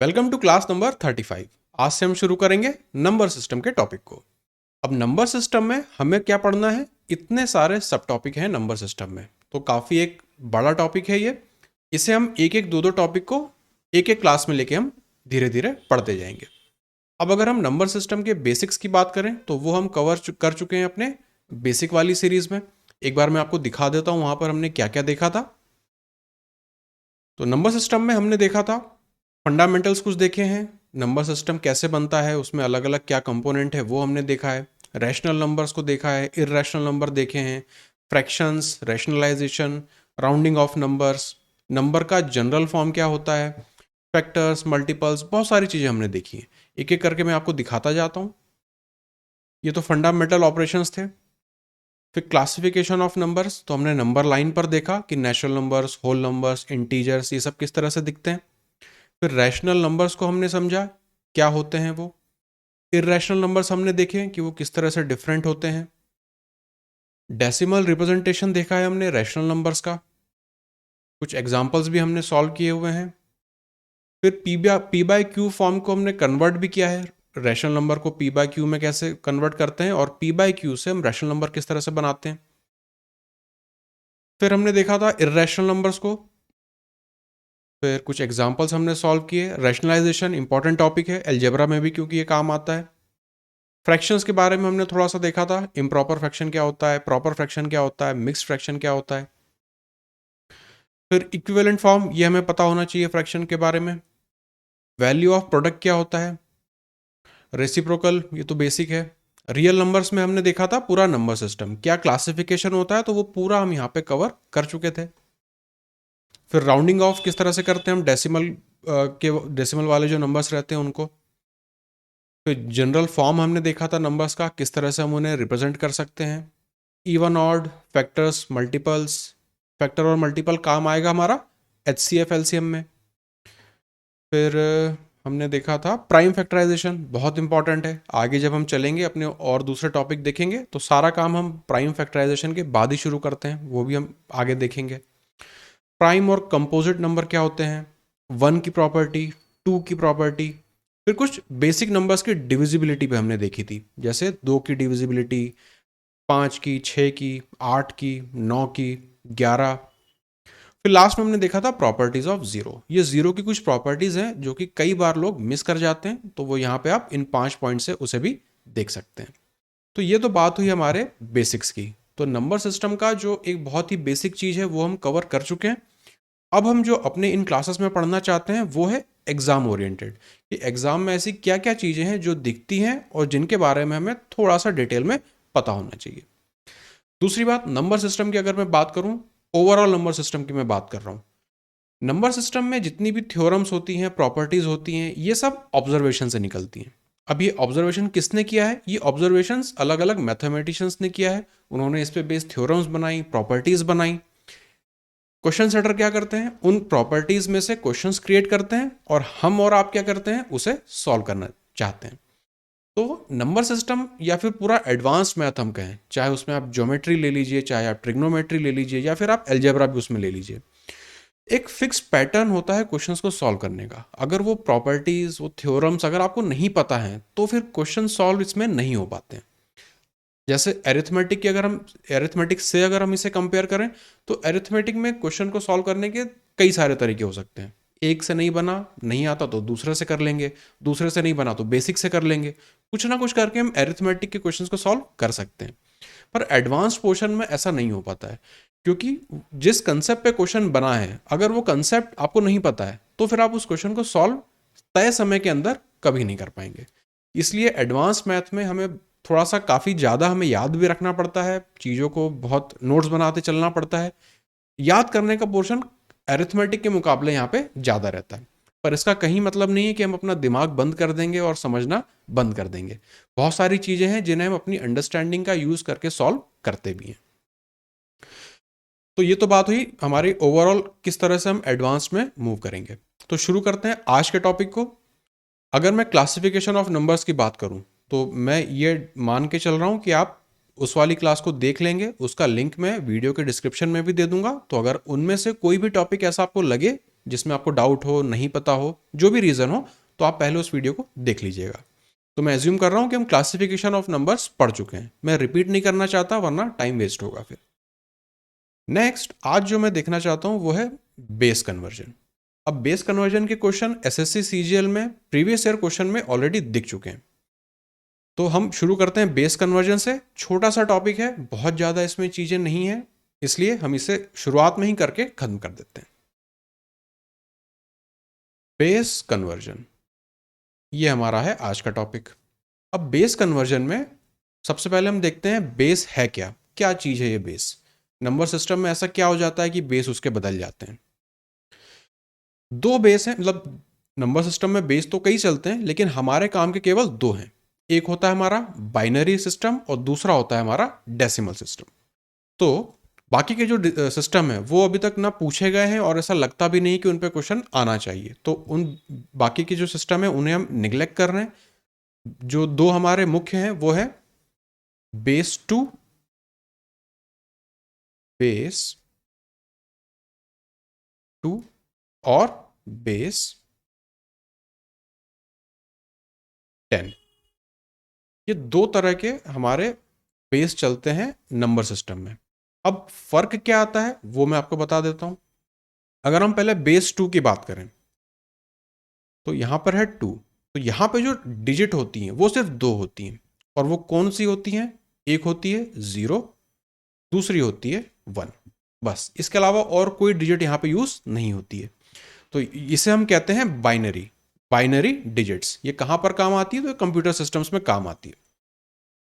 Welcome to class number 35। आज से हम शुरू करेंगे नंबर सिस्टम के टॉपिक को। अब नंबर सिस्टम में हमें क्या पढ़ना है, इतने सारे सब टॉपिक हैं नंबर सिस्टम में, तो काफ़ी एक बड़ा टॉपिक है ये। इसे हम एक एक दो दो टॉपिक को एक एक क्लास में लेके हम धीरे धीरे पढ़ते जाएंगे। अब अगर हम नंबर सिस्टम के बेसिक्स की बात करें तो वो हम कर चुके हैं अपने बेसिक वाली सीरीज में। एक बार मैं आपको दिखा देता हूँ वहाँ पर हमने क्या क्या देखा था। तो नंबर सिस्टम में हमने देखा था फंडामेंटल्स कुछ देखे हैं, नंबर सिस्टम कैसे बनता है, उसमें अलग अलग क्या कंपोनेंट है वो हमने देखा है। रैशनल नंबर्स को देखा है, इररेशनल नंबर देखे हैं, fractions, rationalisation, rounding off numbers, number का जनरल फॉर्म क्या होता है, फैक्टर्स, मल्टीपल्स, बहुत सारी चीज़ें हमने देखी हैं। एक एक करके मैं आपको दिखाता जाता हूँ। ये तो फंडामेंटल ऑपरेशंस थे। फिर क्लासिफिकेशन ऑफ नंबर्स, तो हमने नंबर लाइन पर देखा कि natural numbers, whole numbers, integers, ये सब किस तरह से दिखते हैं। फिर रैशनल नंबर्स को हमने समझा क्या होते हैं वो। इर्रेशनल नंबर्स हमने देखे कि वो किस तरह से डिफरेंट होते हैं। डेसिमल रिप्रेजेंटेशन देखा है हमने रैशनल नंबर्स का, कुछ एग्जांपल्स भी हमने सॉल्व किए हुए हैं। फिर पी बाय क्यू फॉर्म को हमने कन्वर्ट भी किया है, रैशनल नंबर को पी बाय क्यू में कैसे कन्वर्ट करते हैं और पी बाय क्यू से हम रैशनल नंबर किस तरह से बनाते हैं। फिर हमने देखा था इर्रेशनल नंबर्स को, फिर कुछ एग्जांपल्स हमने सॉल्व किए। रैशनलाइजेशन इंपॉर्टेंट टॉपिक है अलजेब्रा में भी, क्योंकि ये काम आता है। फ्रैक्शंस के बारे में हमने थोड़ा सा देखा था, इम्प्रॉपर फ्रैक्शन क्या होता है, प्रॉपर फ्रैक्शन क्या होता है, मिक्स्ड फ्रैक्शन क्या होता है। फिर इक्विवेलेंट फॉर्म, ये हमें पता होना चाहिए फ्रैक्शन के बारे में। वैल्यू ऑफ प्रोडक्ट क्या होता है, रेसिप्रोकल, ये तो बेसिक है। रियल नंबर्स में हमने देखा था पूरा नंबर सिस्टम क्या क्लासिफिकेशन होता है, तो वो पूरा हम यहाँ पे कवर कर चुके थे। फिर राउंडिंग ऑफ किस तरह से करते हैं हम, डेसिमल वाले जो नंबर्स रहते हैं उनको। फिर जनरल फॉर्म हमने देखा था नंबर्स का, किस तरह से हम उन्हें रिप्रेजेंट कर सकते हैं। Even odd, factors, multiples, factor और मल्टीपल काम आएगा हमारा HCF LCM में। फिर हमने देखा था प्राइम फैक्टराइजेशन, बहुत इंपॉर्टेंट है। आगे जब हम चलेंगे अपने और दूसरे टॉपिक देखेंगे तो सारा काम हम प्राइम फैक्टराइजेशन के बाद ही शुरू करते हैं, वो भी हम आगे देखेंगे। प्राइम और कंपोजिट नंबर क्या होते हैं, 1 की प्रॉपर्टी, 2 की प्रॉपर्टी। फिर कुछ बेसिक नंबर्स की डिविजिबिलिटी पे हमने देखी थी, जैसे 2 की डिविजिबिलिटी, 5 की, 6 की, 8 की, 9 की, 11। फिर लास्ट में हमने देखा था प्रॉपर्टीज ऑफ जीरो। ये जीरो की कुछ प्रॉपर्टीज हैं जो कि कई बार लोग मिस कर जाते हैं, तो वो यहाँ पे आप इन 5 पॉइंट से उसे भी देख सकते हैं। तो ये तो बात हुई हमारे बेसिक्स की। तो नंबर सिस्टम का जो एक बहुत ही बेसिक चीज़ है वो हम कवर कर चुके हैं। अब हम जो अपने इन क्लासेस में पढ़ना चाहते हैं वो है एग्जाम ओरिएंटेड, कि एग्जाम में ऐसी क्या क्या चीज़ें हैं जो दिखती हैं और जिनके बारे में हमें थोड़ा सा डिटेल में पता होना चाहिए। दूसरी बात, नंबर सिस्टम की अगर मैं बात करूं, ओवरऑल नंबर सिस्टम की मैं बात कर रहा हूं। नंबर सिस्टम में जितनी भी थ्योरम्स होती हैं, प्रॉपर्टीज होती हैं, ये सब ऑब्जर्वेशन से निकलती हैं। अब ये ऑब्जर्वेशन किसने किया है, ये ऑब्जर्वेशंस अलग अलग मैथमेटिशियंस ने किया है। उन्होंने इस पे बेस्ड थ्योरम्स बनाई, प्रॉपर्टीज बनाई। क्वेश्चन सेटर क्या करते हैं, उन प्रॉपर्टीज में से क्वेश्चंस क्रिएट करते हैं और हम और आप क्या करते हैं, उसे सॉल्व करना चाहते हैं। तो नंबर सिस्टम या फिर पूरा एडवांस मैथ हम कहें, चाहे उसमें आप ज्योमेट्री ले लीजिए, चाहे आप ट्रिग्नोमेट्री ले लीजिए, या फिर आप अलजेब्रा भी उसमें ले लीजिए, एक फिक्स पैटर्न होता है क्वेश्चंस को सॉल्व करने का। अगर वो प्रॉपर्टीज, वो थ्योरम्स अगर आपको नहीं पता है तो फिर क्वेश्चन सॉल्व इसमें नहीं हो पाते हैं। जैसे एरिथमेटिक की अगर हम एरिथमेटिक से अगर हम इसे कंपेयर करें, तो एरिथमेटिक में क्वेश्चन को सॉल्व करने के कई सारे तरीके हो सकते हैं। एक से नहीं बना, नहीं आता तो दूसरे से कर लेंगे, दूसरे से नहीं बना तो बेसिक से कर लेंगे। कुछ ना कुछ करके हम एरिथमेटिक के क्वेश्चंस को सॉल्व कर सकते हैं। पर एडवांस पोर्शन में ऐसा नहीं हो पाता है, क्योंकि जिस कंसेप्ट पे क्वेश्चन बना है, अगर वो कंसेप्ट आपको नहीं पता है तो फिर आप उस क्वेश्चन को सॉल्व तय समय के अंदर कभी नहीं कर पाएंगे। इसलिए एडवांस मैथ में हमें थोड़ा सा काफ़ी ज़्यादा हमें याद भी रखना पड़ता है, चीज़ों को बहुत नोट्स बनाते चलना पड़ता है। याद करने का पोर्शन अरिथमेटिक के मुकाबले यहाँ पे ज़्यादा रहता है। पर इसका कहीं मतलब नहीं है कि हम अपना दिमाग बंद कर देंगे और समझना बंद कर देंगे। बहुत सारी चीज़ें हैं जिन्हें हम अपनी अंडरस्टैंडिंग का यूज़ करके सॉल्व करते भी हैं। तो ये तो बात हुई हमारी ओवरऑल किस तरह से हम एडवांस में मूव करेंगे। तो शुरू करते हैं आज के टॉपिक को। अगर मैं क्लासिफिकेशन ऑफ नंबर्स की बात करूं तो मैं ये मान के चल रहा हूं कि आप उस वाली क्लास को देख लेंगे। उसका लिंक मैं वीडियो के डिस्क्रिप्शन में भी दे दूंगा। तो अगर उनमें से कोई भी टॉपिक ऐसा आपको लगे जिसमें आपको डाउट हो, नहीं पता हो, जो भी रीज़न हो, तो आप पहले उस वीडियो को देख लीजिएगा। तो मैं एज्यूम कर रहा हूँ कि हम क्लासिफिकेशन ऑफ नंबर्स पढ़ चुके हैं। मैं रिपीट नहीं करना चाहता वरना टाइम वेस्ट होगा फिर। नेक्स्ट आज जो मैं देखना चाहता हूँ वो है बेस कन्वर्जन। अब बेस कन्वर्जन के क्वेश्चन एसएससी सीजीएल में प्रीवियस ईयर क्वेश्चन में ऑलरेडी दिख चुके हैं। तो हम शुरू करते हैं बेस कन्वर्जन से। छोटा सा टॉपिक है, बहुत ज़्यादा इसमें चीज़ें नहीं है, इसलिए हम इसे शुरुआत में ही करके खत्म कर देते हैं। बेस कन्वर्जन ये हमारा है आज का टॉपिक। अब बेस कन्वर्जन में सबसे पहले हम देखते हैं बेस है क्या, क्या चीज़ है ये बेस। नंबर सिस्टम में ऐसा क्या हो जाता है कि बेस उसके बदल जाते हैं। दो बेस हैं, मतलब नंबर सिस्टम में बेस तो कई चलते हैं लेकिन हमारे काम के केवल दो हैं। एक होता है हमारा बाइनरी सिस्टम और दूसरा होता है हमारा डेसिमल सिस्टम। तो बाकी के जो सिस्टम है वो अभी तक ना पूछे गए हैं और ऐसा लगता भी नहीं कि उन पे क्वेश्चन आना चाहिए, तो उन बाकी के जो सिस्टम है उन्हें हम निगलेक्ट कर रहे हैं। जो दो हमारे मुख्य हैं वो है बेस 2, बेस 2 और बेस 10। ये दो तरह के हमारे बेस चलते हैं नंबर सिस्टम में। अब फर्क क्या आता है वो मैं आपको बता देता हूं। अगर हम पहले बेस 2 की बात करें तो यहां पर है 2, तो यहां पे जो डिजिट होती हैं वो सिर्फ दो होती हैं, और वो कौन सी होती हैं? एक होती है 0, दूसरी होती है 1। बस, इसके अलावा और कोई डिजिट यहां पे यूज नहीं होती है। तो इसे हम कहते हैं बाइनरी, बाइनरी डिजिट्स। ये कहां पर काम आती है? तो कंप्यूटर सिस्टम्स में काम आती है।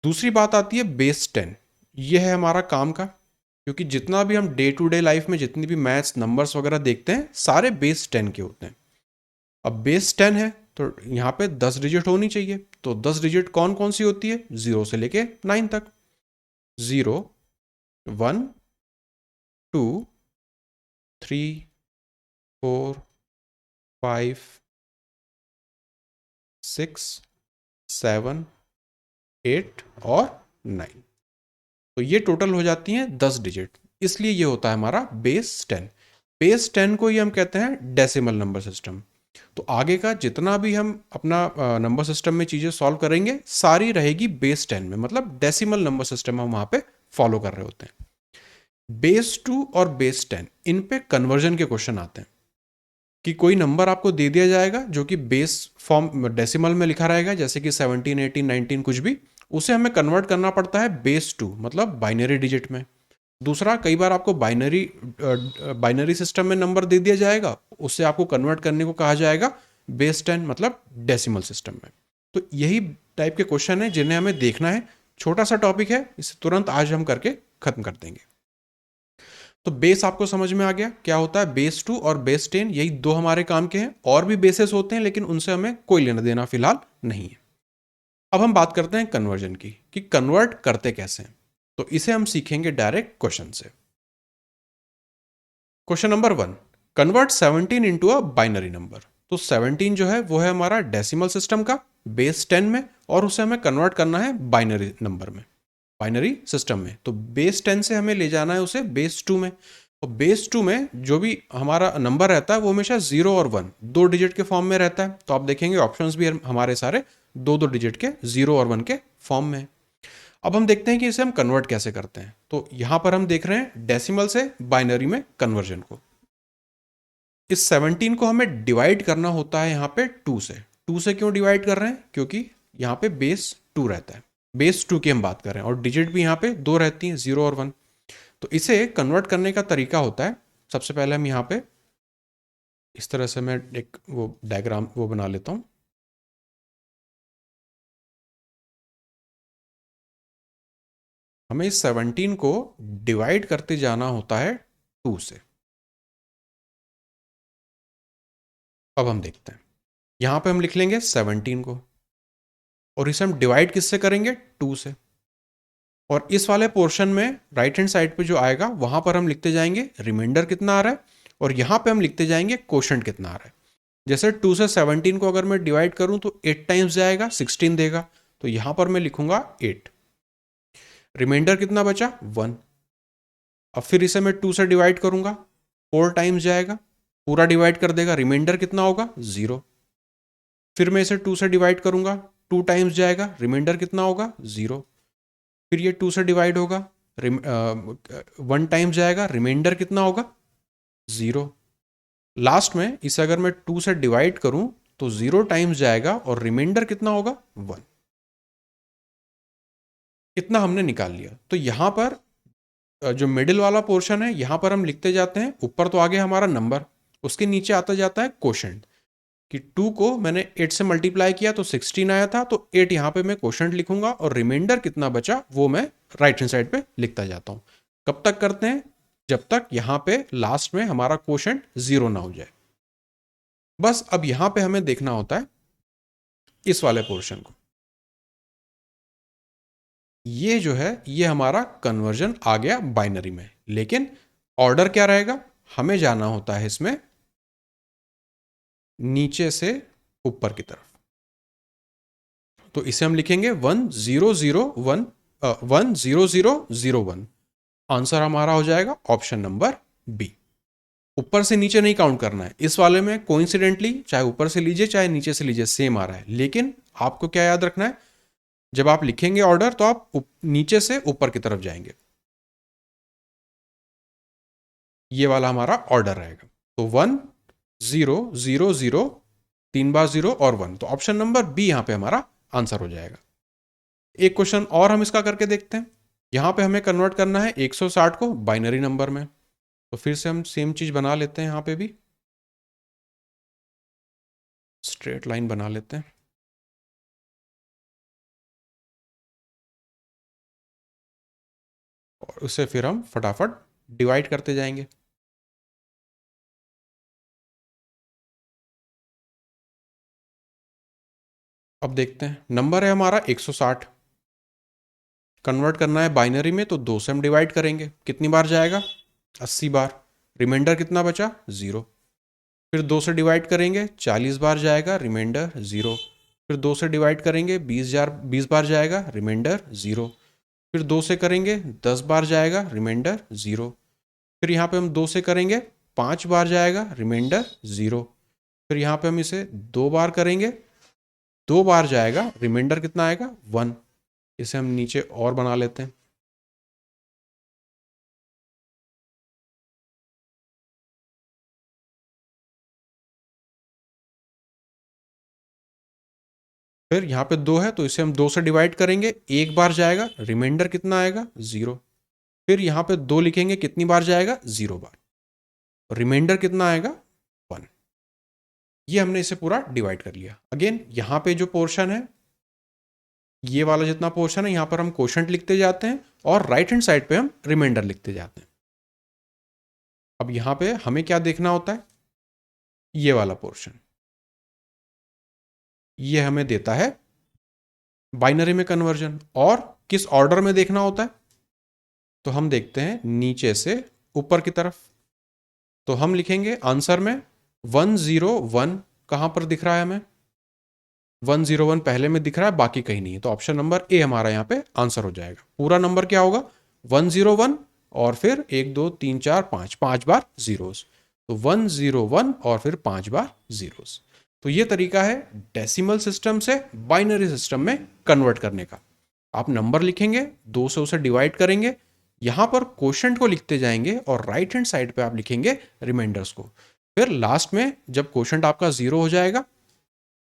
दूसरी बात आती है बेस 10। ये है हमारा काम का, क्योंकि जितना भी हम डे टू डे लाइफ में जितनी भी मैथ्स नंबर्स वगैरह देखते हैं सारे बेस 10 के होते हैं। अब बेस 10 है तो यहाँ पे 10 डिजिट होनी चाहिए। तो 10 डिजिट कौन कौन सी होती है? 0 से लेके 9 तक। 0, 1, 2, 3, 4, 5, 6, 7, 8 और 9। तो ये टोटल हो जाती हैं 10 डिजिट, इसलिए ये होता है हमारा बेस 10। बेस 10 को ही हम कहते हैं डेसिमल नंबर सिस्टम। तो आगे का जितना भी हम अपना नंबर सिस्टम में चीज़ें सॉल्व करेंगे सारी रहेगी बेस 10 में, मतलब डेसिमल नंबर सिस्टम हम वहाँ पे फॉलो कर रहे होते हैं। बेस 2 और बेस 10 इन पे कन्वर्जन के क्वेश्चन आते हैं कि कोई नंबर आपको दे दिया जाएगा जो कि बेस फॉर्म डेसिमल में लिखा रहेगा, जैसे कि 17, 18, 19 कुछ भी, उसे हमें कन्वर्ट करना पड़ता है बेस 2 मतलब बाइनरी डिजिट में। दूसरा, कई बार आपको बाइनरी सिस्टम में नंबर दे दिया जाएगा, उससे आपको कन्वर्ट करने को कहा जाएगा बेस 10 मतलब डेसिमल सिस्टम में। तो यही टाइप के क्वेश्चन है जिन्हें हमें देखना है। छोटा सा टॉपिक है, इसे तुरंत आज हम करके खत्म कर देंगे। तो बेस आपको समझ में आ गया क्या होता है? बेस 2 और बेस 10 यही दो हमारे काम के हैं। और भी बेसेस होते हैं लेकिन उनसे हमें कोई लेना देना फिलहाल नहीं है। अब हम बात करते हैं कन्वर्जन की, कि कन्वर्ट करते कैसे हैं। तो इसे हम सीखेंगे डायरेक्ट क्वेश्चन से। Question number 1, convert 17 into a binary number. तो 17 जो है वो है हमारा डेसिमल सिस्टम का बेस 10 में, और उसे हमें कन्वर्ट करना है बाइनरी नंबर में, बाइनरी सिस्टम में। तो बेस 10 से हमें ले जाना है उसे बेस 2 में। और बेस 2 में जो भी हमारा नंबर रहता है वो हमेशा 0 और 1 दो डिजिट के फॉर्म में रहता है। तो आप देखेंगे ऑप्शंस भी हमारे सारे दो दो डिजिट के 0 और 1 के फॉर्म में। अब हम देखते हैं कि इसे हम कन्वर्ट कैसे करते हैं। तो यहां पर हम देख रहे हैं डेसिमल से बाइनरी में कन्वर्जन को। इस 17 को हमें डिवाइड करना होता है यहाँ पे 2 से। 2 से क्यों डिवाइड कर रहे हैं? क्योंकि यहाँ पे बेस 2 रहता है, बेस 2 की हम बात कर रहे हैं, और डिजिट भी यहाँ पे दो रहती हैं 0 और 1। तो इसे कन्वर्ट करने का तरीका होता है, सबसे पहले हम यहाँ पे इस तरह से मैं एक वो डायग्राम वो बना लेता हूँ। हमें इस 17 को डिवाइड करते जाना होता है 2 से। अब हम देखते हैं, यहाँ पे हम लिख लेंगे 17 को, और इसे हम डिवाइड किससे करेंगे? 2 से। और इस वाले पोर्शन में राइट हैंड साइड पे जो आएगा वहां पर हम लिखते जाएंगे रिमाइंडर कितना आ रहा है, और यहां पे हम लिखते जाएंगे क्वोशंट कितना आ रहा है। जैसे 2 से 17 को अगर मैं डिवाइड करूं तो 8 टाइम्स जाएगा, 16 देगा। तो यहां पर मैं लिखूंगा 8। रिमाइंडर कितना बचा? 1। अब फिर इसे मैं 2 से डिवाइड करूंगा, 4 टाइम्स जाएगा, पूरा डिवाइड कर देगा, रिमाइंडर कितना होगा 0। फिर मैं इसे 2 से डिवाइड करूंगा, 2 टाइम्स जाएगा, रिमाइंडर कितना होगा 0। फिर ये 2 से डिवाइड होगा, 1 टाइम्स जाएगा, रिमाइंडर कितना होगा 0। लास्ट में इसे अगर मैं 2 से डिवाइड करूं तो 0 टाइम्स जाएगा और रिमाइंडर कितना होगा 1। इतना हमने निकाल लिया। तो यहां पर जो मिडिल वाला पोर्शन है यहां पर हम लिखते जाते हैं, ऊपर तो आगे हमारा नंबर, उसके नीचे आता जाता है क्वोशंट, कि 2 को मैंने 8 से मल्टीप्लाई किया तो 16 आया था, तो 8 यहां पे मैं क्वोशंट लिखूंगा और रिमाइंडर कितना बचा वो मैं राइट हैंड साइड पे लिखता जाता हूं। कब तक करते हैं? जब तक यहां पे लास्ट में हमारा क्वोशंट 0 ना हो जाए। बस अब यहां पे हमें देखना होता है इस वाले पोर्शन को। ये जो है ये हमारा कन्वर्जन आ गया बाइनरी में, लेकिन ऑर्डर क्या रहेगा? हमें जाना होता है इसमें नीचे से ऊपर की तरफ। तो इसे हम लिखेंगे 1001 10001। आंसर हमारा हो जाएगा ऑप्शन नंबर बी। ऊपर से नीचे नहीं काउंट करना है इस वाले में, कोइंसिडेंटली चाहे ऊपर से लीजिए चाहे नीचे से लीजिए सेम आ रहा है, लेकिन आपको क्या याद रखना है, जब आप लिखेंगे ऑर्डर तो आप नीचे से ऊपर की तरफ जाएंगे। ये वाला हमारा ऑर्डर रहेगा। तो 1000, 3 बार 0 और 1, तो ऑप्शन नंबर बी यहां पे हमारा आंसर हो जाएगा। एक क्वेश्चन और हम इसका करके देखते हैं। यहां पे हमें कन्वर्ट करना है 160 को बाइनरी नंबर में, तो फिर से हम सेम चीज बना लेते हैं, यहां पे भी स्ट्रेट लाइन बना लेते हैं और उसे फिर हम फटाफट डिवाइड करते जाएंगे। अब देखते हैं, नंबर है हमारा 160, कन्वर्ट करना है बाइनरी में, तो 2 से हम डिवाइड करेंगे, कितनी बार जाएगा 80 बार, रिमाइंडर कितना बचा 0। फिर 2 से डिवाइड करेंगे 40 बार जाएगा, रिमाइंडर 0। फिर 2 से डिवाइड करेंगे 20 बार जाएगा, रिमाइंडर 0। फिर 2 से करेंगे 10 बार जाएगा, रिमाइंडर 0। फिर यहाँ पे हम 2 से करेंगे 5 बार जाएगा, रिमाइंडर 0। फिर यहाँ पे हम इसे 2 बार करेंगे, 2 बार जाएगा, रिमाइंडर कितना आएगा 1। इसे हम नीचे और बना लेते हैं। फिर यहाँ पे 2 है तो इसे हम 2 से डिवाइड करेंगे, 1 बार जाएगा, रिमाइंडर कितना आएगा 0। फिर यहाँ पे 2 लिखेंगे, कितनी बार जाएगा 0 बार, रिमाइंडर कितना आएगा 1। ये हमने इसे पूरा डिवाइड कर लिया। अगेन यहाँ पे जो पोर्शन है, ये वाला जितना पोर्शन है, यहाँ पर हम क्वोशंट लिखते जाते हैं और राइट हैंड साइड पे हम रिमाइंडर लिखते जाते हैं। अब यहाँ पे हमें क्या देखना होता है, ये वाला पोर्शन, ये हमें देता है बाइनरी में कन्वर्जन। और किस ऑर्डर में देखना होता है, तो हम देखते हैं नीचे से ऊपर की तरफ। तो हम लिखेंगे आंसर में 101, कहां पर दिख रहा है हमें 101 पहले में दिख रहा है, बाकी कहीं नहीं है, तो ऑप्शन नंबर ए हमारा यहाँ पे आंसर हो जाएगा। पूरा नंबर क्या होगा 101 और फिर 1 2 3 4 5, 5 बार जीरोस, तो 101 और फिर 5 बार जीरोस। तो ये तरीका है डेसिमल सिस्टम से बाइनरी सिस्टम में कन्वर्ट करने का। आप नंबर लिखेंगे, 2 से उसे डिवाइड करेंगे, यहां पर क्वोशंट को लिखते जाएंगे और राइट हैंड साइड पे आप लिखेंगे रिमाइंडर्स को। फिर लास्ट में जब क्वोशंट आपका 0 हो जाएगा,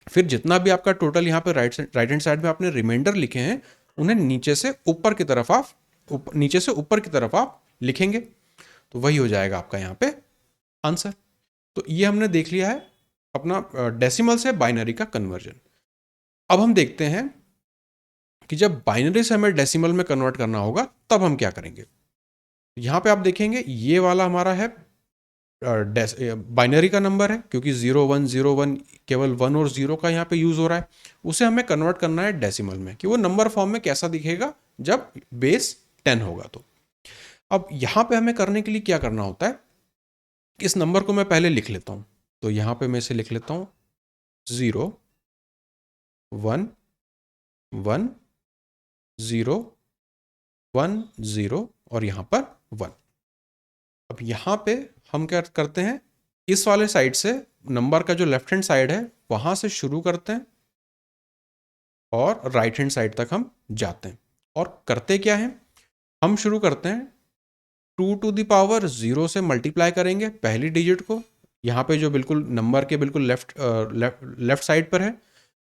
फिर जितना भी आपका टोटल यहाँ पे राइट हैंड साइड में आपने रिमाइंडर लिखे हैं, उन्हें नीचे से ऊपर की तरफ आप नीचे से ऊपर की तरफ आप लिखेंगे, तो वही हो जाएगा आपका यहाँ पे आंसर। तो ये हमने देख लिया है अपना डेसिमल से बाइनरी का कन्वर्जन। अब हम देखते हैं कि जब बाइनरी से हमें डेसिमल में कन्वर्ट करना होगा तब हम क्या करेंगे। यहां पे आप देखेंगे ये वाला हमारा है बाइनरी का नंबर है, क्योंकि 0101 केवल 1 और 0 का यहाँ पे यूज हो रहा है। उसे हमें कन्वर्ट करना है डेसिमल में, कि वो नंबर फॉर्म में कैसा दिखेगा जब बेस 10 होगा। तो अब यहां पे हमें करने के लिए क्या करना होता है, इस नंबर को मैं पहले लिख लेता हूं। तो यहां पे मैं इसे लिख लेता हूं 0 1 1 0 1 0 और यहां पर 1। अब यहां पे हम क्या करते हैं, इस वाले साइड से नंबर का जो लेफ्ट हैंड साइड है वहां से शुरू करते हैं और राइट हैंड साइड तक हम जाते हैं। और करते क्या है, हम शुरू करते हैं 2 टू द पावर 0 से मल्टीप्लाई करेंगे पहली डिजिट को, यहाँ पे जो बिल्कुल नंबर के बिल्कुल लेफ्ट साइड पर है।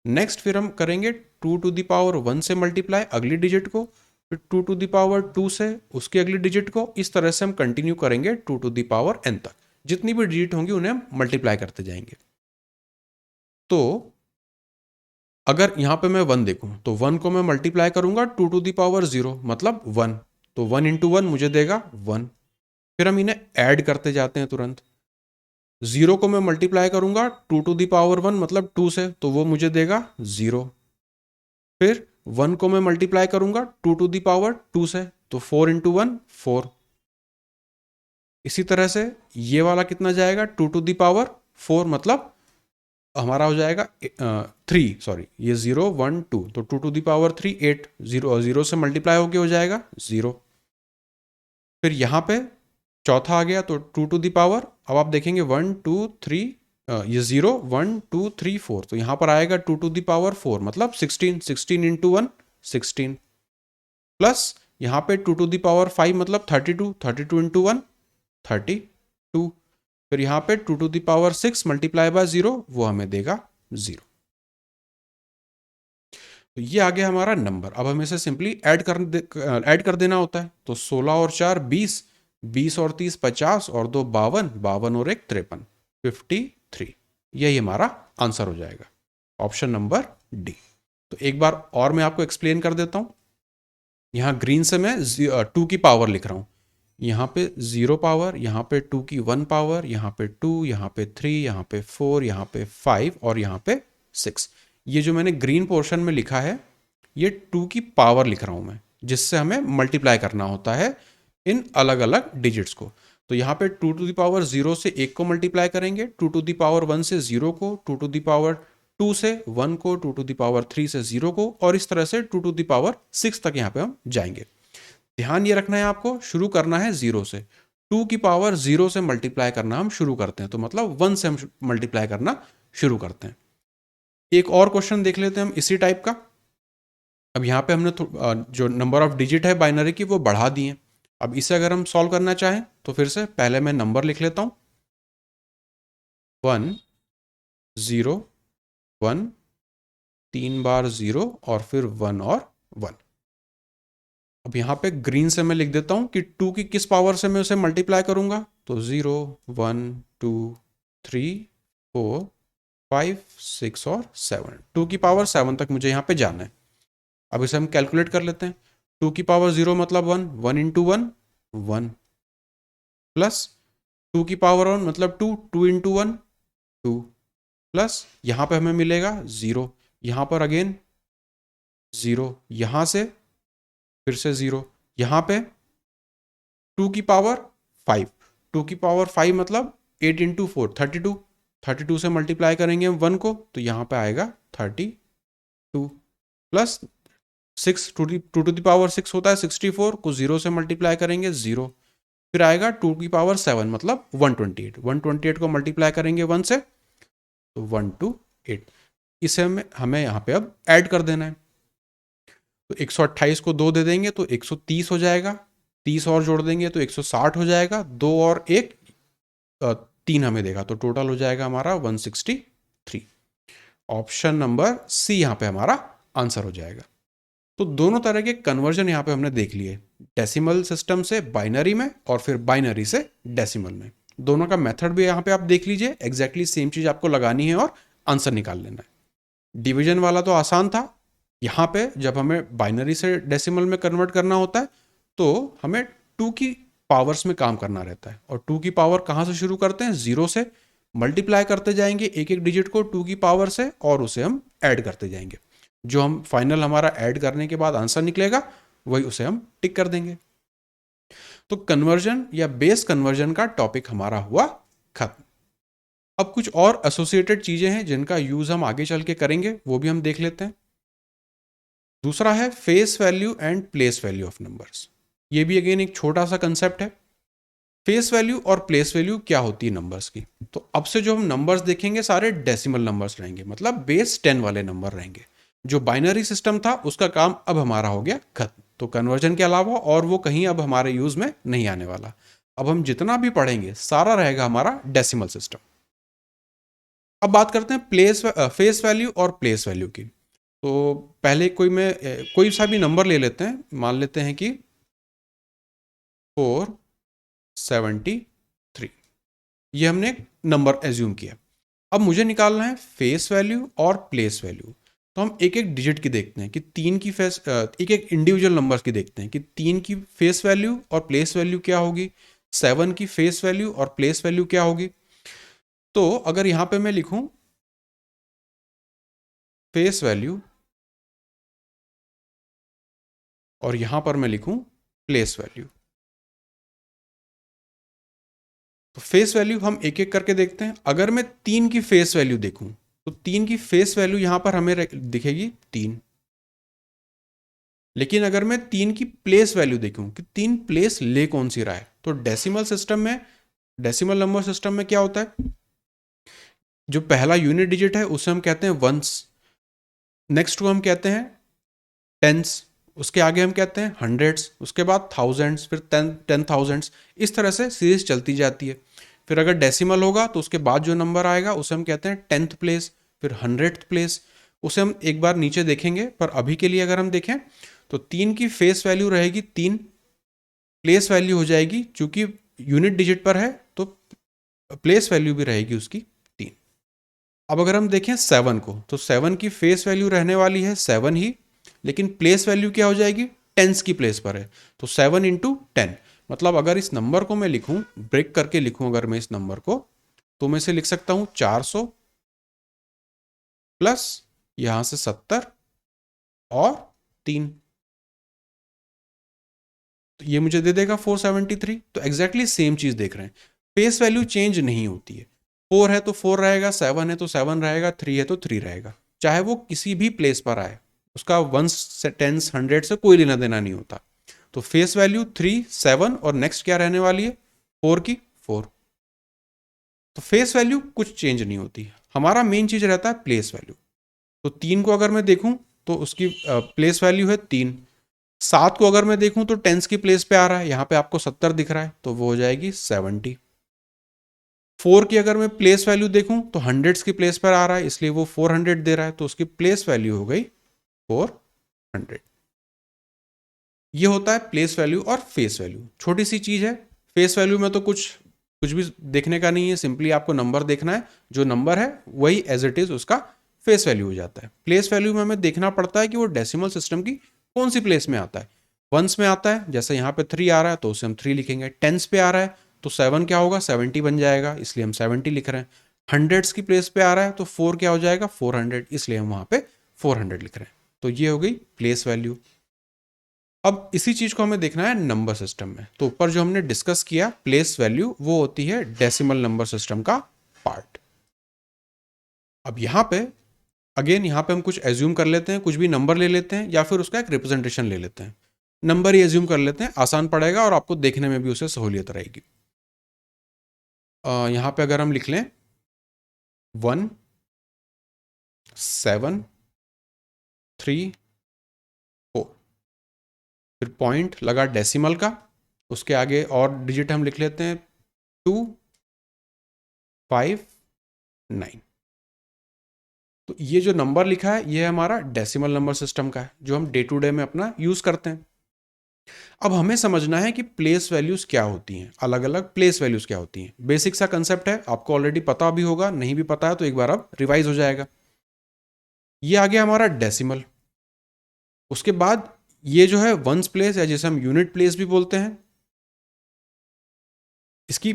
नेक्स्ट फिर हम करेंगे 2 टू द पावर 1 से मल्टीप्लाई अगली डिजिट को, फिर 2 टू द पावर 2 से उसकी अगली डिजिट को। इस तरह से हम कंटिन्यू करेंगे 2 टू द पावर n तक। जितनी भी डिजिट होंगी उन्हें हम मल्टीप्लाई करते जाएंगे। तो अगर यहाँ पे मैं 1 देखूं तो 1 को मैं मल्टीप्लाई करूंगा 2 टू द पावर 0 मतलब 1, तो 1 इंटू 1 मुझे देगा 1। फिर हम इन्हें ऐड करते जाते हैं तुरंत। 0 को मैं मल्टीप्लाई करूंगा 2 टू द पावर 1 मतलब 2 से, तो वो मुझे देगा 0। फिर 1 को मैं मल्टीप्लाई करूंगा 2 टू द पावर 2 से, तो 4 इंटू 1 4। इसी तरह से ये वाला कितना जाएगा 2 टू द पावर 4 मतलब हमारा हो जाएगा 3, सॉरी ये 0 1 2, तो 2 टू द पावर 3 8, 0 से मल्टीप्लाई होके हो जाएगा 0। फिर यहाँ पे चौथा आ गया तो 2 टू द पावर, अब आप देखेंगे 1 2 3, ये 0 1 2 3 4, तो यहाँ पर आएगा 2 टू द पावर 4 मतलब 16, 16 इंटू 1 16, प्लस यहाँ पे 2 टू द पावर 5 मतलब 32, 32 इंटू 1 32। फिर यहाँ पे 2 to the power 6 multiply by 0 वो हमें देगा 0। तो ये आ गया हमारा नंबर। अब हमें इसे सिंपली ऐड कर देना होता है। तो 16 और 4 20, 20 और 30 50 और 2 52, 52 और 1 53, 53। यही हमारा आंसर हो जाएगा, ऑप्शन नंबर डी। तो एक बार और मैं आपको एक्सप्लेन कर देता हूँ। यहाँ ग्रीन से मैं 2 की पावर लिख रहा हूँ, यहाँ पे 0 पावर, यहाँ पे 2 की 1 पावर, यहाँ पे 2, यहाँ पे 3, यहाँ पे 4, यहाँ पे 5 और यहाँ पे 6। ये जो मैंने ग्रीन पोर्शन में लिखा है ये 2 की पावर लिख रहा हूँ मैं, जिससे हमें मल्टीप्लाई करना होता है इन अलग अलग डिजिट्स को। तो यहाँ पे 2 टू द पावर 0 से 1 को मल्टीप्लाई करेंगे, 2 टू द पावर 1 से 0 को, 2 टू द पावर 2 से 1 को, 2 टू द पावर 3 से 0 को, और इस तरह से 2 टू द पावर 6 तक यहाँ पे हम जाएंगे। ध्यान ये रखना है आपको, शुरू करना है 0 से। 2 की पावर 0 से मल्टीप्लाई करना हम शुरू करते हैं, तो मतलब 1 से हम मल्टीप्लाई करना शुरू करते हैं। एक और क्वेश्चन देख लेते हैं हम इसी टाइप का। अब यहाँ पे हमने जो नंबर ऑफ डिजिट है बाइनरी की वो बढ़ा दिए। अब इसे अगर हम सॉल्व करना चाहें तो फिर से पहले मैं नंबर लिख लेता हूँ 1 0 1, 3 बार 0 और फिर 1 और 1। अब यहाँ पे ग्रीन से मैं लिख देता हूँ कि 2 की किस पावर से मैं उसे मल्टीप्लाई करूँगा, तो 0 1 2 3 4 5 6 और 7, 2 की पावर 7 तक मुझे यहाँ पे जाना है। अब इसे हम कैलकुलेट कर लेते हैं। 2 की पावर 0 मतलब 1, 1 इंटू 1 1, प्लस 2 की पावर 1 मतलब 2, 2 इंटू 1 2, प्लस यहाँ पे हमें मिलेगा 0, यहाँ पर अगेन 0, यहाँ से फिर से 0, यहाँ पे 2 की पावर 5, 2 की पावर 5 मतलब 8 इंटू 4 32, 32 से मल्टीप्लाई करेंगे हम 1 को, तो यहाँ पे आएगा 32, प्लस 6, 2 टू द पावर 6 होता है 64 को 0 से मल्टीप्लाई करेंगे 0, फिर आएगा 2 की पावर 7 मतलब 128, 128 को मल्टीप्लाई करेंगे 1 से तो 128। इसे हमें यहाँ पे अब ऐड कर देना है। तो 128 को 2 दे देंगे तो 130 हो जाएगा, 30 और जोड़ देंगे तो 160 हो जाएगा, 2 और 1 3 हमें देगा, तो टोटल हो जाएगा हमारा 163। ऑप्शन नंबर सी यहाँ पे हमारा आंसर हो जाएगा। तो दोनों तरह के कन्वर्जन यहाँ पे हमने देख लिए, डेसिमल सिस्टम से बाइनरी में और फिर बाइनरी से डेसिमल में। दोनों का मेथड भी यहाँ पे आप देख लीजिए, एग्जैक्टली सेम चीज आपको लगानी है और आंसर निकाल लेना है। डिवीजन वाला तो आसान था, यहाँ पे जब हमें बाइनरी से डेसिमल में कन्वर्ट करना होता है तो हमें 2 की पावर्स में काम करना रहता है। और 2 की पावर कहाँ से शुरू करते हैं, 0 से मल्टीप्लाई करते जाएंगे एक एक डिजिट को 2 की पावर से, और उसे हम ऐड करते जाएंगे। जो हम फाइनल हमारा ऐड करने के बाद आंसर निकलेगा वही उसे हम टिक कर देंगे। तो कन्वर्जन या बेस कन्वर्जन का टॉपिक हमारा हुआ खत्म। अब कुछ और एसोसिएटेड चीजें हैं जिनका यूज हम आगे चल के करेंगे, वो भी हम देख लेते हैं। दूसरा है face value and place value of numbers. ये भी अगेन एक छोटा सा कंसेप्ट है। फेस वैल्यू और प्लेस वैल्यू क्या होती है नंबर्स की। तो अब से जो हम नंबर्स देखेंगे सारे डेसिमल नंबर्स रहेंगे, मतलब बेस 10 वाले नंबर रहेंगे। जो बाइनरी सिस्टम था उसका काम अब हमारा हो गया खत्म। तो कन्वर्जन के अलावा और वो कहीं अब हमारे यूज में नहीं आने वाला। अब हम जितना भी पढ़ेंगे सारा रहेगा हमारा डेसिमल सिस्टम। अब बात करते हैं फेस वैल्यू और प्लेस वैल्यू की। तो पहले कोई सा भी नंबर ले लेते हैं, मान लेते हैं कि 473, ये हमने नंबर एज्यूम किया। अब मुझे निकालना है फेस वैल्यू और प्लेस वैल्यू। तो हम एक एक डिजिट की देखते हैं कि एक एक इंडिविजुअल नंबर्स की देखते हैं कि 3 की फेस वैल्यू और प्लेस वैल्यू क्या होगी, 7 की फेस वैल्यू और प्लेस वैल्यू क्या होगी। तो अगर यहां पे मैं लिखूं फेस वैल्यू और यहां पर मैं लिखूं प्लेस वैल्यू, तो फेस वैल्यू हम एक एक करके देखते हैं। अगर मैं 3 की फेस वैल्यू देखूं तो 3 की फेस वैल्यू यहां पर हमें दिखेगी 3। लेकिन अगर मैं 3 की प्लेस वैल्यू देखूं कि 3 प्लेस ले कौन सी रहा है, तो डेसिमल नंबर सिस्टम में क्या होता है, जो पहला यूनिट डिजिट है उसे हम कहते हैं वंस, नेक्स्ट को हम कहते हैं टेंस, उसके आगे हम कहते हैं हंड्रेड्स, उसके बाद थाउजेंड्स, फिर 10,000। इस तरह से सीरीज चलती जाती है। फिर अगर डेसिमल होगा तो उसके बाद जो नंबर आएगा उसे हम कहते हैं 10th प्लेस, फिर 100th प्लेस। उसे हम एक बार नीचे देखेंगे, पर अभी के लिए अगर हम देखें तो 3 की फेस वैल्यू रहेगी 3, प्लेस वैल्यू हो जाएगी, चूंकि यूनिट डिजिट पर है तो प्लेस वैल्यू भी रहेगी उसकी 3। अब अगर हम देखें 7 को, तो 7 की फेस वैल्यू रहने वाली है 7 ही, लेकिन प्लेस वैल्यू क्या हो जाएगी, टेंस की प्लेस पर है, तो 7 इंटू 10। मतलब अगर इस नंबर को मैं लिखूं, ब्रेक करके लिखूं अगर मैं इस नंबर को, तो मैं इसे लिख सकता हूं 400 प्लस यहां से 70 और 3, तो ये मुझे दे देगा 473। तो एग्जैक्टली सेम चीज देख रहे हैं, फेस वैल्यू चेंज नहीं होती है। 4 है तो 4 रहेगा, 7 है तो 7 रहेगा, 3 है तो 3 रहेगा, चाहे वो किसी भी प्लेस पर आए, उसका वंस से टेंस हंड्रेड से कोई लेना देना नहीं होता। तो फेस वैल्यू 3, 7 और नेक्स्ट क्या रहने वाली है 4 की 4। तो फेस वैल्यू कुछ चेंज नहीं होती, हमारा मेन चीज रहता है प्लेस वैल्यू। तो 3 को अगर मैं देखूं तो उसकी प्लेस वैल्यू है 3। 7 को अगर मैं देखूं तो टेंस की प्लेस पे आ रहा है, यहां पे आपको 70 दिख रहा है तो वो हो जाएगी 70। 4 की अगर मैं प्लेस वैल्यू देखूं तो हंड्रेड्स की प्लेस पर आ रहा है, इसलिए वो 400 दे रहा है, तो उसकी प्लेस वैल्यू हो गई 400। ये होता है प्लेस वैल्यू और फेस वैल्यू। छोटी सी चीज है, फेस वैल्यू में तो कुछ कुछ भी देखने का नहीं है, सिंपली आपको नंबर देखना है, जो नंबर है वही एज इट इज उसका फेस वैल्यू हो जाता है। प्लेस वैल्यू में हमें देखना पड़ता है कि वो डेसिमल सिस्टम की कौन सी प्लेस में आता है। वंस में आता है, जैसे यहाँ पे 3 आ रहा है तो उसे हम 3 लिखेंगे। टेंस पे आ रहा है तो 7 क्या होगा 70 बन जाएगा, इसलिए हम 70 लिख रहे हैं। हंड्रेड्स की प्लेस पे आ रहा है तो 4 क्या हो जाएगा 400, इसलिए हम वहां पे 400 लिख रहे हैं। तो ये हो गई प्लेस वैल्यू। अब इसी चीज को हमें देखना है नंबर सिस्टम में। तो ऊपर जो हमने डिस्कस किया प्लेस वैल्यू, वो होती है डेसिमल नंबर सिस्टम का पार्ट। अब यहां पे अगेन यहां पे हम कुछ एज्यूम कर लेते हैं, कुछ भी नंबर ले लेते हैं या फिर उसका एक रिप्रेजेंटेशन ले लेते हैं। नंबर ही एज्यूम कर लेते हैं, आसान पड़ेगा और आपको देखने में भी उसे सहूलियत रहेगी। यहां पे अगर हम लिख लें 1 7 3 4, फिर पॉइंट लगा डेसिमल का, उसके आगे और डिजिट हम लिख लेते हैं 2 5 9। तो ये जो नंबर लिखा है ये हमारा डेसिमल नंबर सिस्टम का है, जो हम डे टू डे में अपना यूज करते हैं। अब हमें समझना है कि प्लेस वैल्यूज क्या होती हैं, अलग अलग प्लेस वैल्यूज क्या होती हैं। बेसिक सा कंसेप्ट है, आपको ऑलरेडी पता भी होगा, नहीं भी पता है तो एक बार अब रिवाइज हो जाएगा। ये आ गया हमारा डेसिमल। उसके बाद ये जो है वंस प्लेस या जिसे हम यूनिट प्लेस भी बोलते हैं, इसकी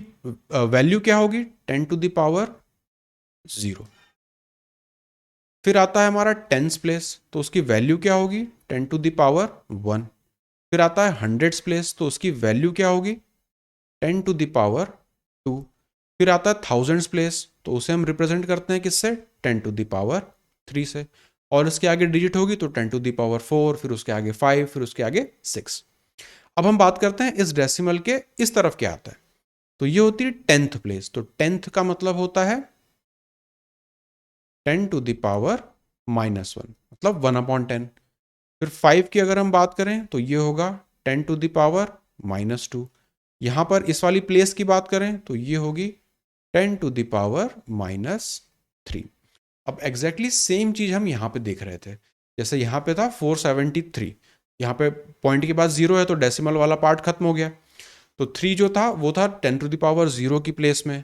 वैल्यू क्या होगी 10 टू द पावर 0। फिर आता है हमारा टेंस प्लेस, तो उसकी वैल्यू क्या होगी 10 टू द पावर 1। फिर आता है हंड्रेड्स प्लेस, तो उसकी वैल्यू क्या होगी 10 टू द पावर 2। फिर आता है थाउजेंड्स प्लेस, तो उसे हम रिप्रेजेंट करते हैं किससे 10 टू द पावर 3 से, और इसके आगे डिजिट होगी तो 10 टू द पावर 4, फिर उसके आगे 5, फिर उसके आगे 6। अब हम बात करते हैं इस डेसिमल के इस तरफ क्या आता है। तो ये होती है 10th प्लेस। तो 10th का मतलब होता है 10 टू द पावर -1, मतलब 1/10। फिर 5 की अगर हम बात करें तो ये होगा 10 टू द पावर -2। यहाँ पर इस वाली प्लेस की बात करें तो ये होगी 10 टू द पावर -3। अब एग्जैक्टली सेम चीज हम यहाँ पे देख रहे थे। जैसे यहाँ पे था 473, यहाँ पे पॉइंट के बाद 0 है तो डेसिमल वाला पार्ट खत्म हो गया। तो 3 जो था वो था 10 टू द पावर 0 की प्लेस में,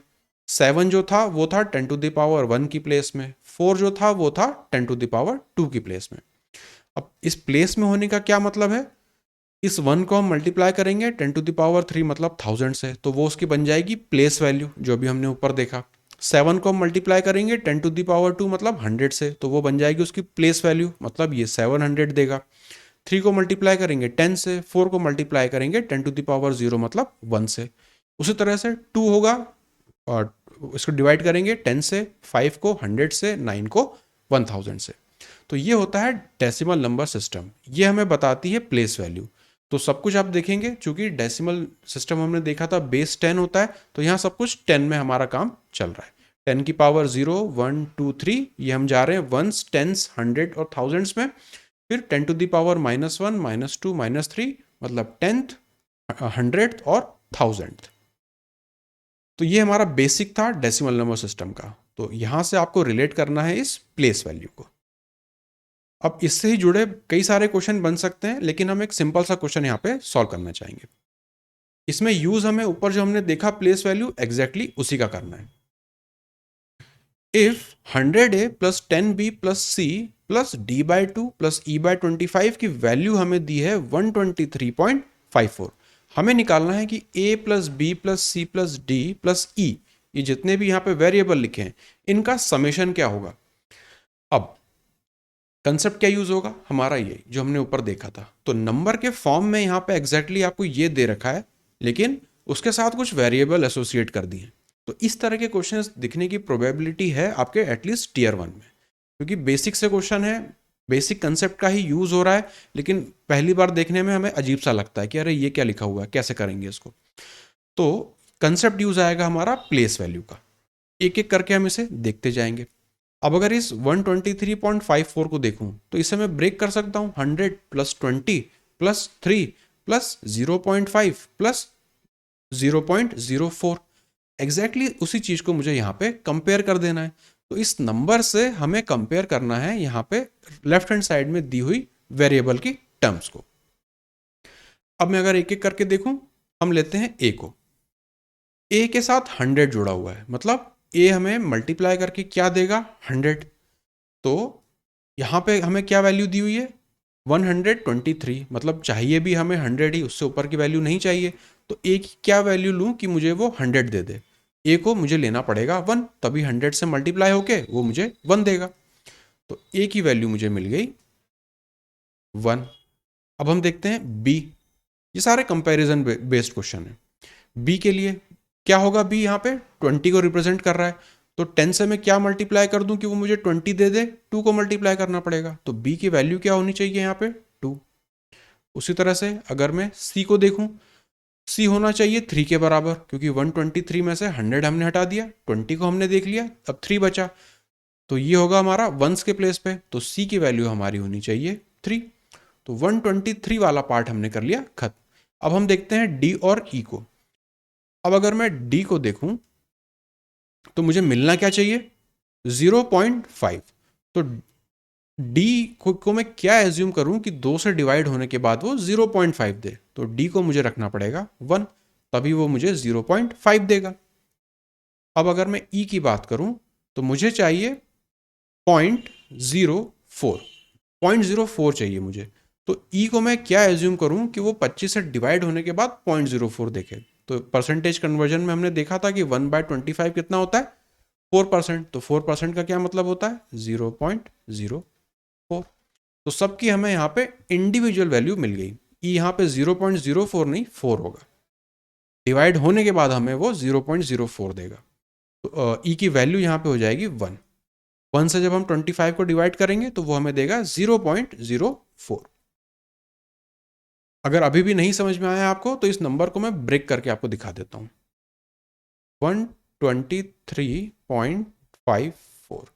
7 जो था वो था 10 टू द पावर 1 की प्लेस में, 4 जो था वो था 10 टू द पावर 2 की प्लेस में। अब इस प्लेस में होने का क्या मतलब है, इस 1 को हम मल्टीप्लाई करेंगे 10 टू द पावर 3 मतलब 1000 से, तो वो उसकी बन जाएगी प्लेस वैल्यू जो भी हमने ऊपर देखा। 7 को हम मल्टीप्लाई करेंगे 10 टू द पावर 2 मतलब 100 से, तो वो बन जाएगी उसकी प्लेस वैल्यू, मतलब ये 700 देगा। 3 को मल्टीप्लाई करेंगे 10 से, 4 को मल्टीप्लाई करेंगे 10 टू द पावर 0 मतलब 1 से। उसी तरह से 2 होगा और इसको डिवाइड करेंगे 10 से, 5 को 100 से, 9 को 1000 से। तो ये होता है डेसिमल नंबर सिस्टम, ये हमें बताती है प्लेस वैल्यू। तो सब कुछ आप देखेंगे, चूंकि डेसिमल सिस्टम हमने देखा था बेस 10 होता है, तो यहाँ सब कुछ 10 में हमारा काम चल रहा है। 10 की पावर 0, 1, 2, 3, ये हम जा रहे हैं वंस, टेंस, 100 और थाउजेंड्स में। फिर 10 टू द पावर -1, -2, -3 मतलब 10th, 100th और 1000th। तो ये हमारा बेसिक था डेसिमल नंबर सिस्टम का। तो यहाँ से आपको रिलेट करना है इस प्लेस वैल्यू को। अब इससे ही जुड़े कई सारे क्वेश्चन बन सकते हैं, लेकिन हम एक सिंपल सा क्वेश्चन यहाँ पे सॉल्व करना चाहेंगे। इसमें यूज हमें ऊपर जो हमने देखा प्लेस वैल्यू एग्जैक्टली उसी का करना है। If 100A plus 10B plus C plus D/2 plus E/25 की वैल्यू हमें दी है 123.54। हमें निकालना है कि A plus B plus C plus D plus E, ये जितने भी यहाँ पे वेरिएबल लिखे हैं इनका समेशन क्या होगा। अब कंसेप्ट क्या यूज होगा हमारा, ये जो हमने ऊपर देखा था। तो नंबर के फॉर्म में यहाँ पे एग्जैक्टली आपको ये दे रखा है, लेकिन उसके साथ कुछ वेरिएबल एसोसिएट कर दिए। तो इस तरह के क्वेश्चंस दिखने की प्रोबेबिलिटी है आपके एटलीस्ट टीयर 1 में, क्योंकि बेसिक से क्वेश्चन है, बेसिक कंसेप्ट का ही यूज हो रहा है, लेकिन पहली बार देखने में हमें अजीब सा लगता है कि अरे ये क्या लिखा हुआ है, कैसे करेंगे इसको। तो कंसेप्ट यूज आएगा हमारा प्लेस वैल्यू का। एक एक करके हम इसे देखते जाएंगे। अब अगर इस 123.54 को देखूं तो इसे मैं ब्रेक कर सकता हूं 100 plus 20 plus 3 plus 0.5 plus 0.04। Exactly उसी चीज को मुझे यहाँ पे कंपेयर कर देना है। तो इस नंबर से हमें कंपेयर करना है यहाँ पे लेफ्ट हैंड साइड में दी हुई वेरिएबल की टर्म्स को। अब मैं अगर एक एक करके देखूं, हम लेते हैं ए को। ए के साथ 100 जुड़ा हुआ है, मतलब ए हमें मल्टीप्लाई करके क्या देगा 100। तो यहाँ पे हमें क्या वैल्यू दी हुई है 123, मतलब चाहिए भी हमें 100 ही, उससे ऊपर की वैल्यू नहीं चाहिए। तो ए की क्या वैल्यू लूँ कि मुझे वो 100 दे दे। ए को मुझे लेना पड़ेगा 1, तभी 100 से मल्टीप्लाई होके वो मुझे 1 देगा। तो ए की वैल्यू मुझे मिल गई 1। अब हम देखते हैं बी। ये सारे कंपैरिजन बेस्ड क्वेश्चन है। बी के लिए क्या होगा, बी यहाँ पे 20 को रिप्रेजेंट कर रहा है, तो 10 से मैं क्या मल्टीप्लाई कर दूं कि वो मुझे 20 दे दे, 2 को मल्टीप्लाई करना पड़ेगा। तो बी की वैल्यू क्या होनी चाहिए यहाँ पे 2। उसी तरह से अगर मैं सी को देखूं, सी होना चाहिए 3 के बराबर, क्योंकि 123 में से 100 हमने हटा दिया, 20 को हमने देख लिया, अब 3 बचा। तो ये होगा हमारा वंस के प्लेस पे, तो सी की वैल्यू हमारी होनी चाहिए 3। तो 123 वाला पार्ट हमने कर लिया खत्म। अब हम देखते हैं डी और ई को। अब अगर मैं डी को देखूं तो मुझे मिलना क्या चाहिए 0.5। तो डी को मैं क्या एज्यूम करूं कि 2 से डिवाइड होने के बाद वो 0.5 दे, तो डी को मुझे रखना पड़ेगा 1, तभी वो मुझे 0.5 देगा। अब अगर मैं ई की बात करूं तो मुझे चाहिए 0.04, 0.04 चाहिए मुझे। तो ई को मैं क्या एज्यूम करूं कि वो 25 से डिवाइड होने के बाद 0.04 देखे। तो परसेंटेज कन्वर्जन में हमने देखा था कि 1/25 कितना होता है 4%। तो 4% का क्या मतलब होता है 0.04। तो सबकी हमें यहाँ पे इंडिविजुअल वैल्यू मिल गई। ई यहाँ पे 0.04 नहीं 4 होगा, डिवाइड होने के बाद हमें वो 0.04 देगा। तो ई की वैल्यू यहाँ पे हो जाएगी 1। 1 से जब हम 25 को डिवाइड करेंगे तो वो हमें देगा 0.04। अगर अभी भी नहीं समझ में आया आपको तो इस नंबर को मैं ब्रेक करके आपको दिखा देता हूं। 123.54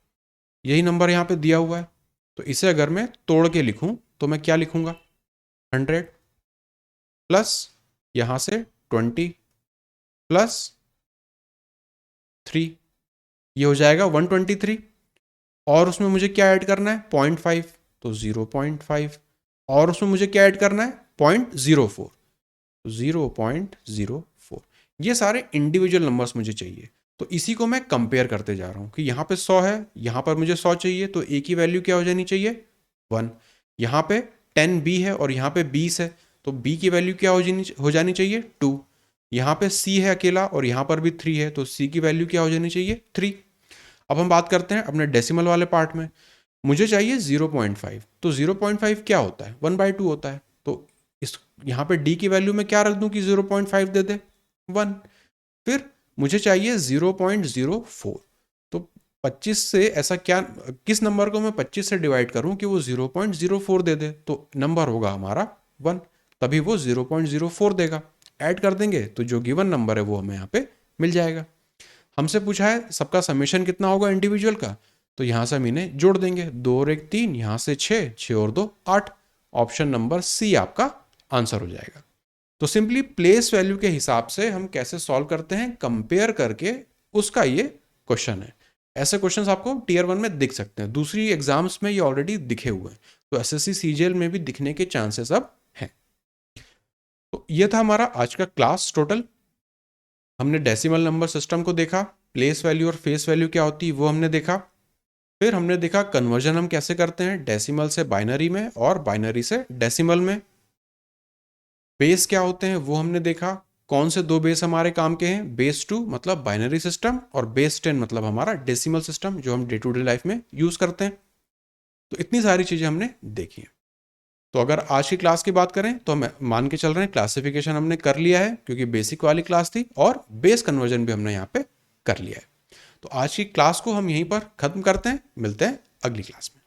यही नंबर यहाँ पे दिया हुआ है। तो इसे अगर मैं तोड़ के लिखूं तो मैं क्या लिखूंगा, 100 प्लस यहाँ से 20 प्लस 3, ये हो जाएगा 123। और उसमें मुझे क्या ऐड करना है, 0.5, तो 0.5। और उसमें मुझे क्या ऐड करना है, 0.04, तो 0.04। ये सारे इंडिविजुअल नंबर्स मुझे चाहिए। तो इसी को मैं कंपेयर करते जा रहा हूँ कि यहाँ पे 100 है, यहाँ पर मुझे 100 चाहिए, तो ए की वैल्यू क्या हो जानी चाहिए, 1। यहाँ पे 10b है और यहाँ पे 20 है, तो b की वैल्यू क्या हो जानी चाहिए, 2। यहाँ पे c है अकेला और यहाँ पर भी 3 है, तो c की वैल्यू क्या हो जानी चाहिए, 3। अब हम बात करते हैं अपने डेसिमल वाले पार्ट में। मुझे चाहिए 0.5, तो 0.5 क्या होता है, 1/2 होता है। तो इस यहाँ पे d की वैल्यू में क्या रख दूं कि 0.5 दे दे, 1। फिर मुझे चाहिए 0.04, तो 25 से ऐसा क्या, किस नंबर को मैं 25 से डिवाइड करूं कि वो 0.04 दे दे, तो नंबर होगा हमारा 1, तभी वो 0.04 देगा। ऐड कर देंगे तो जो गिवन नंबर है वो हमें यहाँ पे मिल जाएगा। हमसे पूछा है सबका समेशन कितना होगा इंडिविजुअल का, तो यहाँ से हम इन्हें जोड़ देंगे, 2 और 1 3, यहाँ से 6, 6 और 2 8। ऑप्शन नंबर सी आपका आंसर हो जाएगा। तो सिंपली प्लेस वैल्यू के हिसाब से हम कैसे सॉल्व करते हैं, कंपेयर करके, उसका ये क्वेश्चन है। ऐसे क्वेश्चंस आपको टीयर 1 में दिख सकते हैं, दूसरी एग्जाम्स में ये ऑलरेडी दिखे हुए हैं, तो एसएससी सीजीएल में भी दिखने के चांसेस अब हैं। तो ये था हमारा आज का क्लास टोटल। हमने डेसिमल नंबर सिस्टम को देखा, प्लेस वैल्यू और फेस वैल्यू क्या होती है वो हमने देखा। फिर हमने देखा कन्वर्जन हम कैसे करते हैं डेसिमल से बाइनरी में और बाइनरी से डेसिमल में। बेस क्या होते हैं वो हमने देखा, कौन से 2 बेस हमारे काम के हैं, बेस 2 मतलब बाइनरी सिस्टम और बेस 10 मतलब हमारा डेसिमल सिस्टम जो हम डे टू डे लाइफ में यूज करते हैं। तो इतनी सारी चीजें हमने देखी हैं। तो अगर आज की क्लास की बात करें तो हम मान के चल रहे हैं क्लासिफिकेशन हमने कर लिया है, क्योंकि बेसिक वाली क्लास थी, और बेस कन्वर्जन भी हमने यहाँ पे कर लिया है। तो आज की क्लास को हम यहीं पर खत्म करते हैं, मिलते हैं अगली क्लास में।